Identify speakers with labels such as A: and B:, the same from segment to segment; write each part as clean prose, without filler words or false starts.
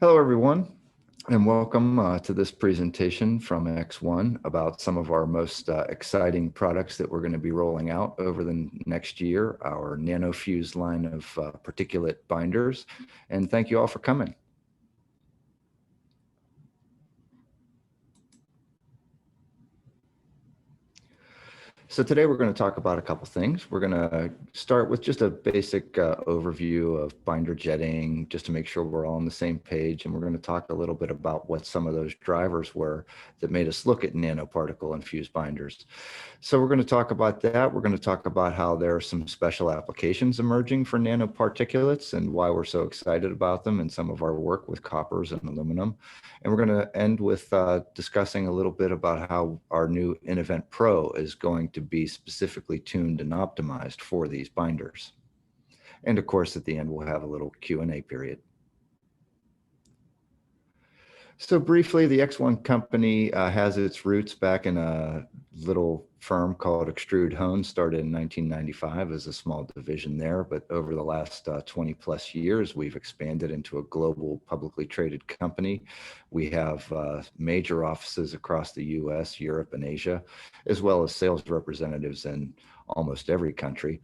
A: Hello, everyone, and welcome to this presentation from ExOne about some of our most exciting products that we're going to be rolling out over the next year, our NanoFuse line of particulate binders. And thank you all for coming. So today we're going to talk about a couple things. We're going to start with just a basic overview of binder jetting, just to make sure we're all on the same page. And we're going to talk a little bit about what some of those drivers were that made us look at nanoparticle infused binders. So we're going to talk about that. We're going to talk about how there are some special applications emerging for nanoparticulates and why we're so excited about them and some of our work with coppers and aluminum. And we're going to end with discussing a little bit about how our new InnoventPro is going to be specifically tuned and optimized for these binders. And of course, at the end, we'll have a little Q&A period. So briefly, the ExOne company has its roots back in a little firm called Extrude Hone, started in 1995 as a small division there. But over the last 20 plus years, we've expanded into a global publicly traded company. We have major offices across the US, Europe, and Asia, as well as sales representatives in almost every country.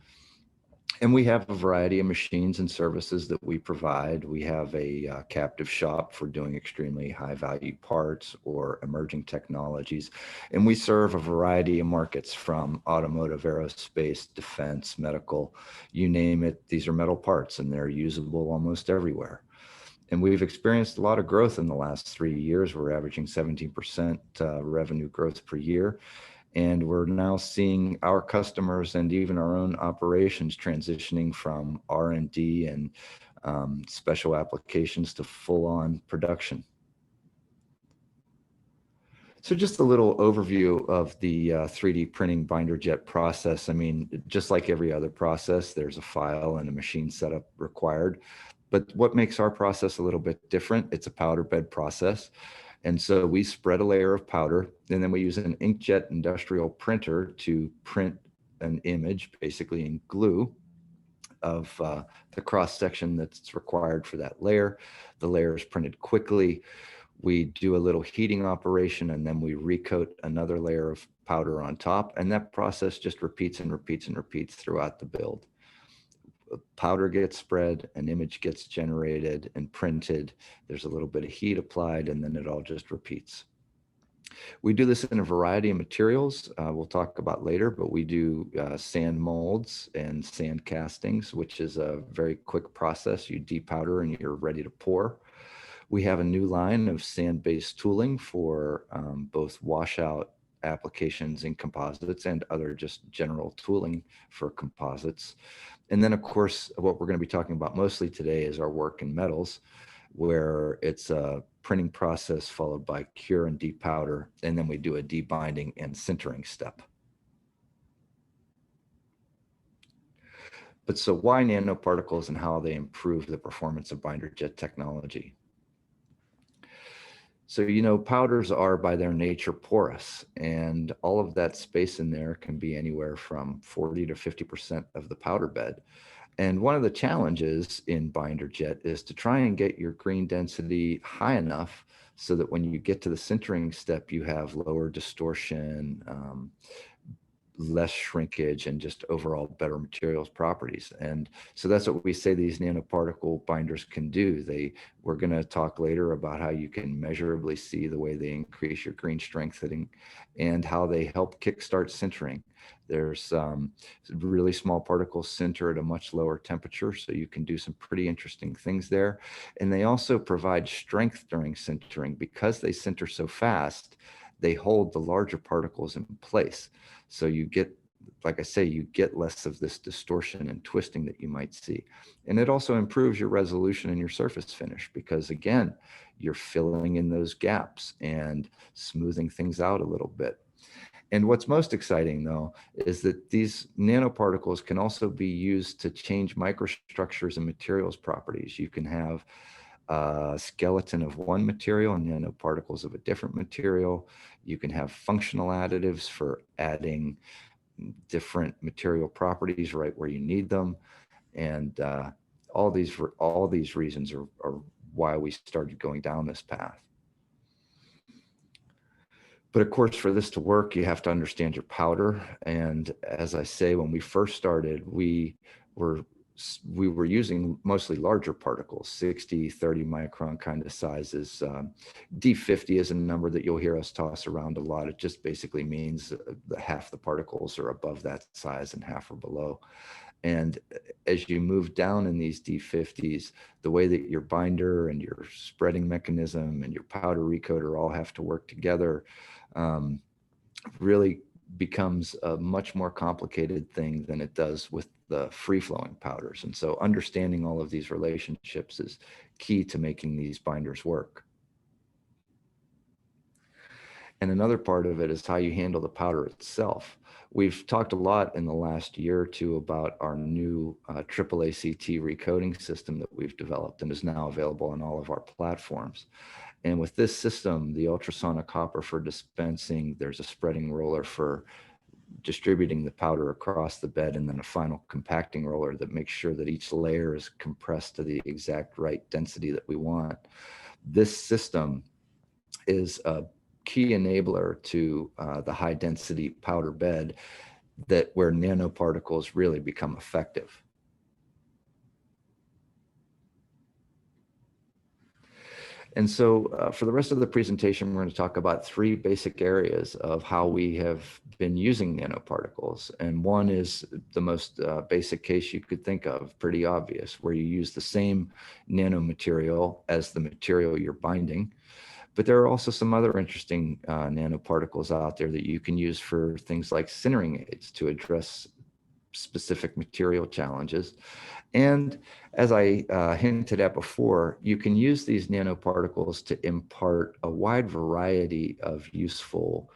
A: And we have a variety of machines and services that we provide. We have a captive shop for doing extremely high value parts or emerging technologies. And we serve a variety of markets from automotive, aerospace, defense, medical, you name it. These are metal parts and they're usable almost everywhere. And we've experienced a lot of growth in the last 3 years. We're averaging 17% revenue growth per year. And we're now seeing our customers and even our own operations transitioning from R&D and special applications to full-on production. So just a little overview of the 3D printing binder jet process. I mean, just like every other process, there's a file and a machine setup required. But what makes our process a little bit different, it's a powder bed process. And so we spread a layer of powder, and then we use an inkjet industrial printer to print an image, basically in glue, of the cross section that's required for that layer. The layer is printed quickly. We do a little heating operation, and then we recoat another layer of powder on top. And that process just repeats and repeats and repeats throughout the build. Powder gets spread, an image gets generated and printed. There's a little bit of heat applied, and then it all just repeats. We do this in a variety of materials we'll talk about later, but we do sand molds and sand castings, which is a very quick process. You depowder and you're ready to pour. We have a new line of sand-based tooling for both washout applications in composites and other just general tooling for composites. And then, of course, what we're going to be talking about mostly today is our work in metals, where it's a printing process followed by cure and depowder, and then we do a debinding and sintering step. But so why nanoparticles and how they improve the performance of binder jet technology? So, you know, powders are by their nature porous, and all of that space in there can be anywhere from 40 to 50% of the powder bed. And one of the challenges in binder jet is to try and get your green density high enough so that when you get to the sintering step, you have lower distortion, less shrinkage, and just overall better materials properties. And so that's what we say these nanoparticle binders can do. We're going to talk later about how you can measurably see the way they increase your green strengthening and how they help kickstart sintering. There's really small particles sinter at a much lower temperature, so you can do some pretty interesting things there. And they also provide strength during sintering. Because they sinter so fast, they hold the larger particles in place. So you get, like I say, you get less of this distortion and twisting that you might see. And it also improves your resolution and your surface finish because, again, you're filling in those gaps and smoothing things out a little bit. And what's most exciting, though, is that these nanoparticles can also be used to change microstructures and materials properties. You can have a skeleton of one material and nanoparticles of a different material. You can have functional additives for adding different material properties right where you need them. And all these reasons are why we started going down this path. But of course, for this to work, you have to understand your powder. And as I say, when we first started, we were using mostly larger particles, 60, 30 micron kind of sizes. D50 is a number that you'll hear us toss around a lot. It just basically means that half the particles are above that size and half are below. And as you move down in these D50s, the way that your binder and your spreading mechanism and your powder recoater all have to work together really becomes a much more complicated thing than it does with the free-flowing powders. And so understanding all of these relationships is key to making these binders work. And another part of it is how you handle the powder itself. We've talked a lot in the last year or two about our new AAACT recoating system that we've developed and is now available on all of our platforms. And with this system, the ultrasonic hopper for dispensing, there's a spreading roller for distributing the powder across the bed, and then a final compacting roller that makes sure that each layer is compressed to the exact right density that we want. This system is a key enabler to the high density powder bed where nanoparticles really become effective. And so for the rest of the presentation, we're going to talk about three basic areas of how we have been using nanoparticles. And one is the most basic case you could think of, pretty obvious, where you use the same nanomaterial as the material you're binding. But there are also some other interesting nanoparticles out there that you can use for things like sintering aids to address specific material challenges. And as I hinted at before, you can use these nanoparticles to impart a wide variety of useful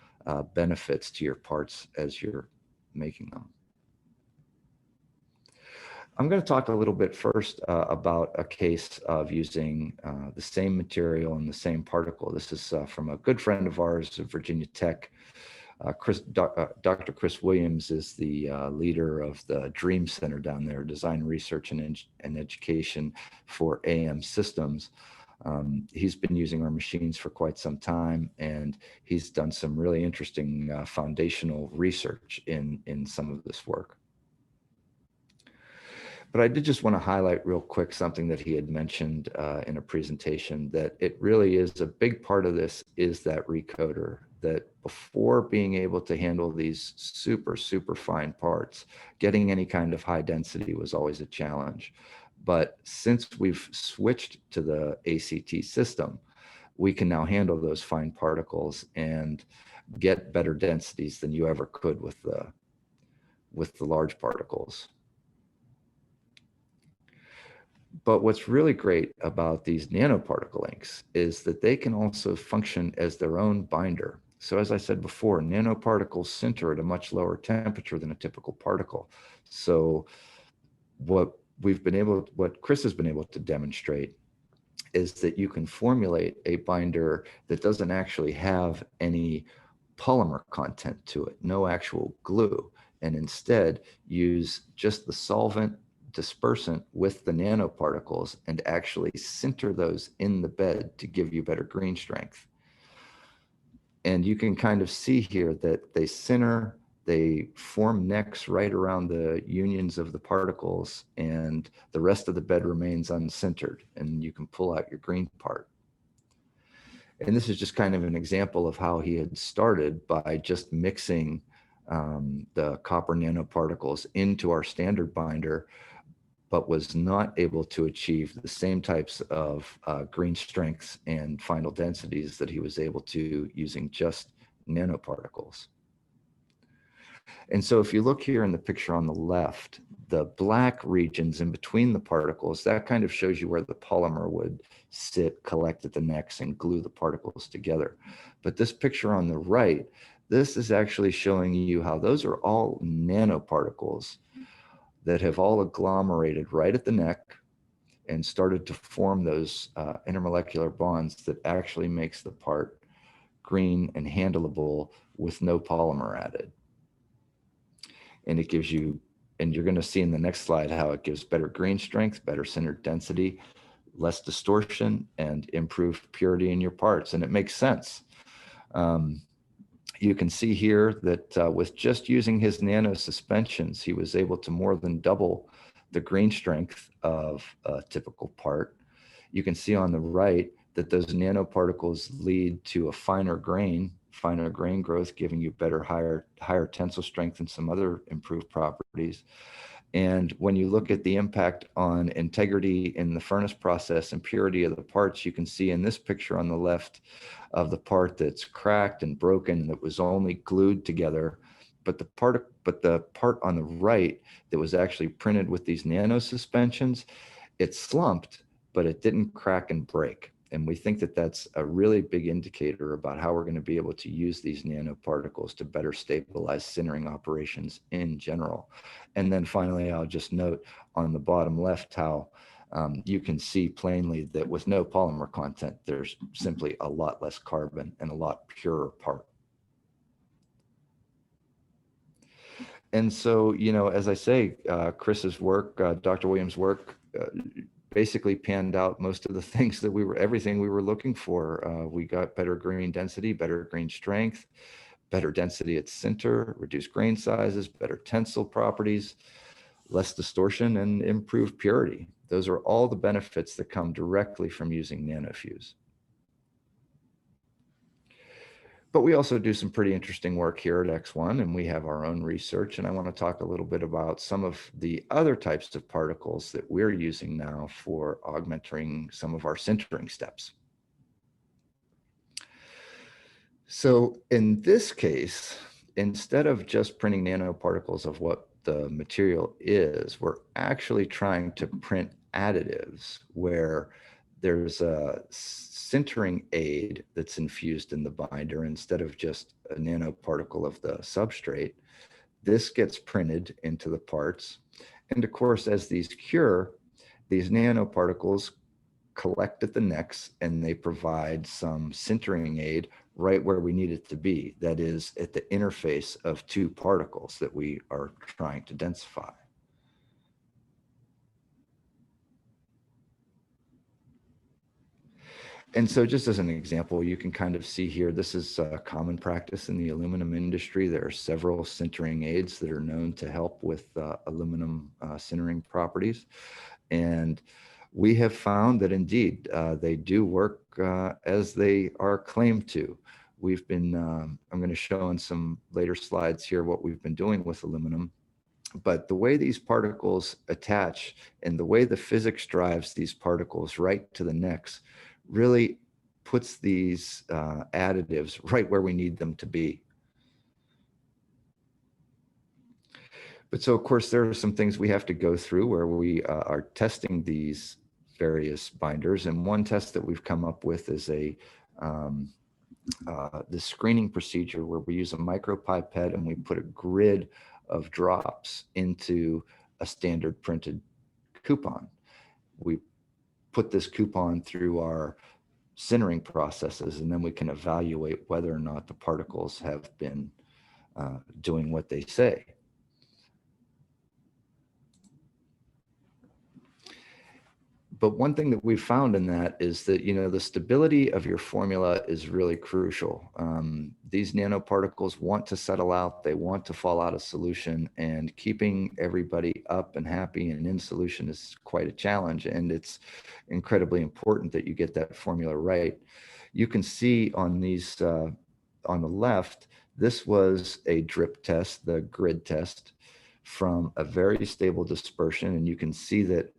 A: benefits to your parts as you're making them. I'm going to talk a little bit first about a case of using the same material and the same particle. This is from a good friend of ours at Virginia Tech. Dr. Chris Williams is the leader of the DREAM Center down there, Design, Research, and Education for AM Systems. He's been using our machines for quite some time, and he's done some really interesting foundational research in some of this work. But I did just want to highlight real quick something that he had mentioned in a presentation, that it really is a big part of this is that recoater, that before being able to handle these super, super fine parts, getting any kind of high density was always a challenge. But since we've switched to the ACT system, we can now handle those fine particles and get better densities than you ever could with the large particles. But what's really great about these nanoparticle inks is that they can also function as their own binder. So as I said before, nanoparticles sinter at a much lower temperature than a typical particle. So what Chris has been able to demonstrate is that you can formulate a binder that doesn't actually have any polymer content to it, no actual glue, and instead use just the solvent dispersant with the nanoparticles and actually sinter those in the bed to give you better green strength. And you can kind of see here that they sinter, they form necks right around the unions of the particles, and the rest of the bed remains unsintered, and you can pull out your green part. And this is just kind of an example of how he had started by just mixing the copper nanoparticles into our standard binder, but was not able to achieve the same types of green strengths and final densities that he was able to using just nanoparticles. And so if you look here in the picture on the left, the black regions in between the particles, that kind of shows you where the polymer would sit, collect at the necks, and glue the particles together. But this picture on the right, this is actually showing you how those are all nanoparticles that have all agglomerated right at the neck and started to form those intermolecular bonds that actually makes the part green and handleable with no polymer added. And it gives you, and you're going to see in the next slide how it gives better green strength, better centered density. less distortion, and improved purity in your parts. And it makes sense. You can see here that with just using his nano suspensions, he was able to more than double the grain strength of a typical part. You can see on the right that those nanoparticles lead to a finer grain growth, giving you better, higher tensile strength and some other improved properties. And when you look at the impact on integrity in the furnace process and purity of the parts, you can see in this picture on the left of the part that's cracked and broken that was only glued together. But the part on the right that was actually printed with these nano suspensions, it slumped, but it didn't crack and break. And we think that that's a really big indicator about how we're going to be able to use these nanoparticles to better stabilize sintering operations in general. And then finally, I'll just note on the bottom left how you can see plainly that with no polymer content, there's simply a lot less carbon and a lot purer part. And so, you know, as I say, Chris's work, Dr. Williams' work, basically panned out most of the things that everything we were looking for. We got better grain density, better grain strength, better density at center, reduced grain sizes, better tensile properties, less distortion, and improved purity. Those are all the benefits that come directly from using NanoFuse. But we also do some pretty interesting work here at ExOne, and we have our own research. And I want to talk a little bit about some of the other types of particles that we're using now for augmenting some of our sintering steps. So in this case, instead of just printing nanoparticles of what the material is, we're actually trying to print additives where there's a sintering aid that's infused in the binder instead of just a nanoparticle of the substrate. This gets printed into the parts. And of course, as these cure, these nanoparticles collect at the necks and they provide some sintering aid right where we need it to be. That is at the interface of two particles that we are trying to densify. And so just as an example, you can kind of see here, this is a common practice in the aluminum industry. There are several sintering aids that are known to help with aluminum sintering properties. And we have found that indeed they do work as they are claimed to. We've been, I'm going to show in some later slides here what we've been doing with aluminum. But the way these particles attach and the way the physics drives these particles right to the necks really puts these additives right where we need them to be. But so, of course, there are some things we have to go through where we are testing these various binders. And one test that we've come up with is the screening procedure where we use a micropipette and we put a grid of drops into a standard printed coupon. We put this coupon through our sintering processes, and then we can evaluate whether or not the particles have been doing what they say. But one thing that we've found in that is that, you know, the stability of your formula is really crucial. These nanoparticles want to settle out, they want to fall out of solution, and keeping everybody up and happy and in solution is quite a challenge. And it's incredibly important that you get that formula right. You can see on these, on the left, this was a drip test, the grid test, from a very stable dispersion. And you can see that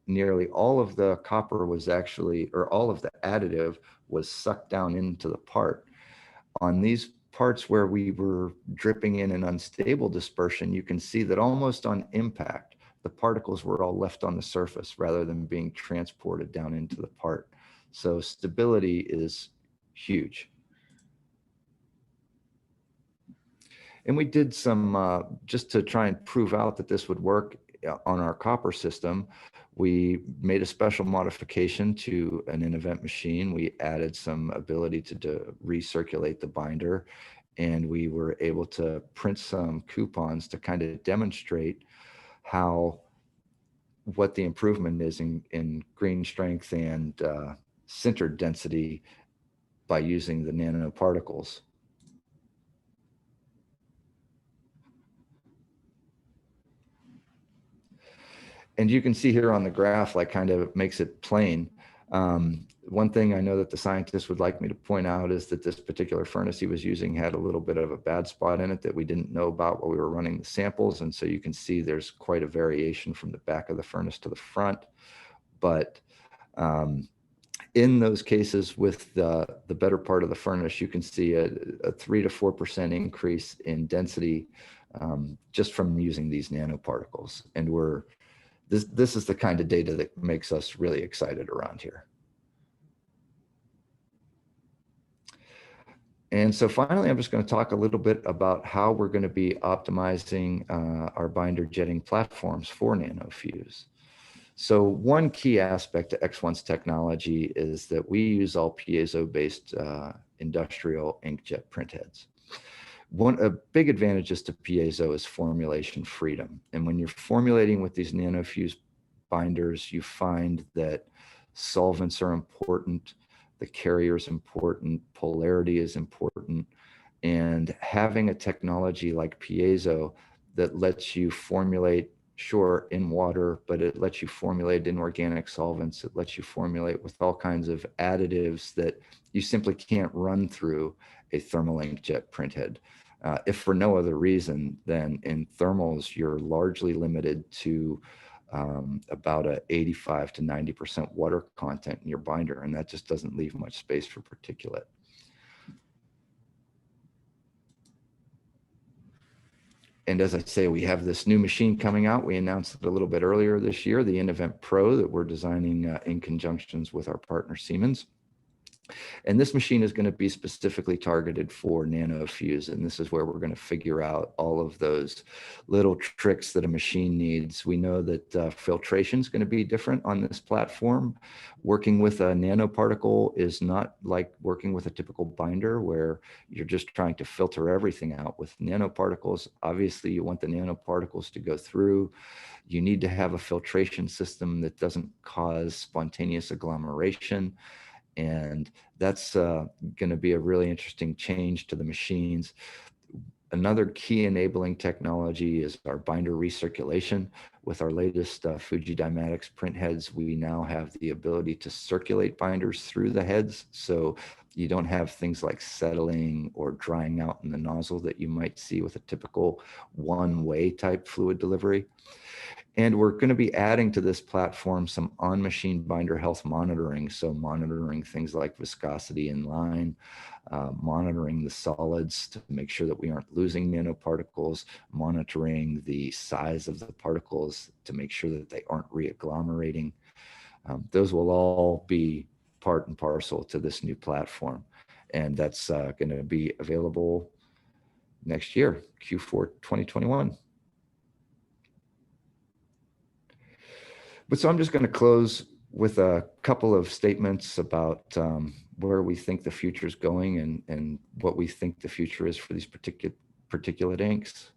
A: nearly all of the copper was actually, or all of the additive was sucked down into the part. On these parts where we were dripping in an unstable dispersion, you can see that almost on impact, the particles were all left on the surface rather than being transported down into the part. So stability is huge. And we did some, just to try and prove out that this would work on our copper system, we made a special modification to an Innovent machine. We added some ability to recirculate the binder, and we were able to print some coupons to kind of demonstrate how what the improvement is in green strength and sintered density by using the nanoparticles. And you can see here on the graph, like kind of makes it plain. One thing I know that the scientists would like me to point out is that this particular furnace he was using had a little bit of a bad spot in it that we didn't know about while we were running the samples. And so you can see there's quite a variation from the back of the furnace to the front. But in those cases with the better part of the furnace, you can see a 3 to 4% increase in density just from using these nanoparticles. And this is the kind of data that makes us really excited around here. And so finally, I'm just going to talk a little bit about how we're going to be optimizing our binder jetting platforms for NanoFuse. So one key aspect to ExOne's technology is that we use all piezo-based industrial inkjet printheads. A big advantage to piezo is formulation freedom. And when you're formulating with these NanoFuse binders, you find that solvents are important, the carrier is important, polarity is important, and having a technology like piezo that lets you formulate, sure, in water, but it lets you formulate in organic solvents, it lets you formulate with all kinds of additives that you simply can't run through a thermal inkjet printhead. If for no other reason than in thermals, you're largely limited to about a 85 to 90% water content in your binder, and that just doesn't leave much space for particulate. And as I say, we have this new machine coming out. We announced it a little bit earlier this year, the InnoventPro, that we're designing in conjunctions with our partner Siemens. And this machine is going to be specifically targeted for NanoFuse. And this is where we're going to figure out all of those little tricks that a machine needs. We know that filtration is going to be different on this platform. Working with a nanoparticle is not like working with a typical binder where you're just trying to filter everything out. With nanoparticles, obviously you want the nanoparticles to go through. You need to have a filtration system that doesn't cause spontaneous agglomeration. And that's going to be a really interesting change to the machines. Another key enabling technology is our binder recirculation. With our latest Fuji Dymatics printheads, we now have the ability to circulate binders through the heads. So you don't have things like settling or drying out in the nozzle that you might see with a typical one-way type fluid delivery. And we're going to be adding to this platform some on-machine binder health monitoring. So monitoring things like viscosity in line, monitoring the solids to make sure that we aren't losing nanoparticles, monitoring the size of the particles to make sure that they aren't reagglomerating. Those will all be part and parcel to this new platform. And that's going to be available next year, Q4 2021. But so I'm just going to close with a couple of statements about where we think the future is going and what we think the future is for these particulate inks.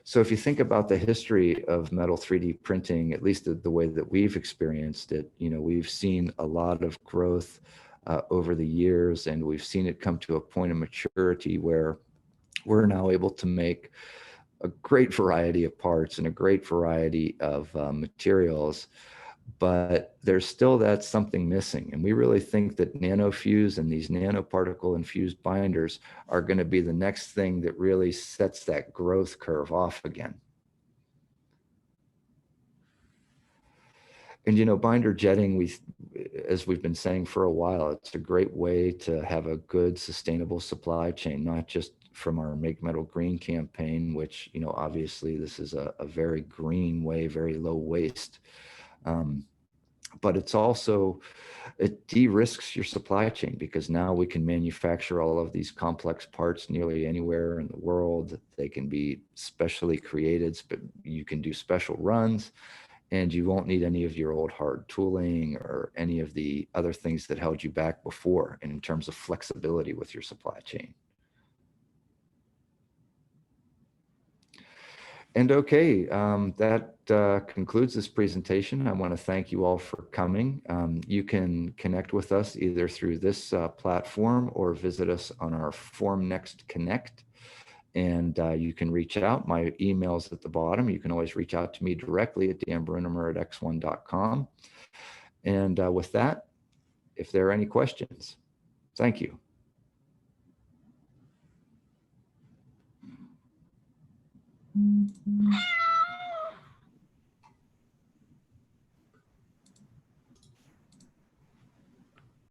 A: So if you think about the history of metal 3D printing, at least the way that we've experienced it, we've seen a lot of growth over the years, and we've seen it come to a point of maturity where we're now able to make a great variety of parts and a great variety of materials, but there's still that something missing. And we really think that NanoFuse and these nanoparticle infused binders are going to be the next thing that really sets that growth curve off again. And binder jetting, as we've been saying for a while, it's a great way to have a good sustainable supply chain, not just from our Make Metal Green campaign, which, obviously this is a very green way, very low waste. But it's also, it de-risks your supply chain because now we can manufacture all of these complex parts nearly anywhere in the world. They can be specially created, but you can do special runs. And you won't need any of your old hard tooling or any of the other things that held you back before in terms of flexibility with your supply chain. And okay, that concludes this presentation. I want to thank you all for coming. You can connect with us either through this platform or visit us on our FormnextConnect. And you can reach out. My email's at the bottom. You can always reach out to me directly at Dan.Brunermer@ExOne.com. And with that, if there are any questions, thank you.
B: Mm-hmm.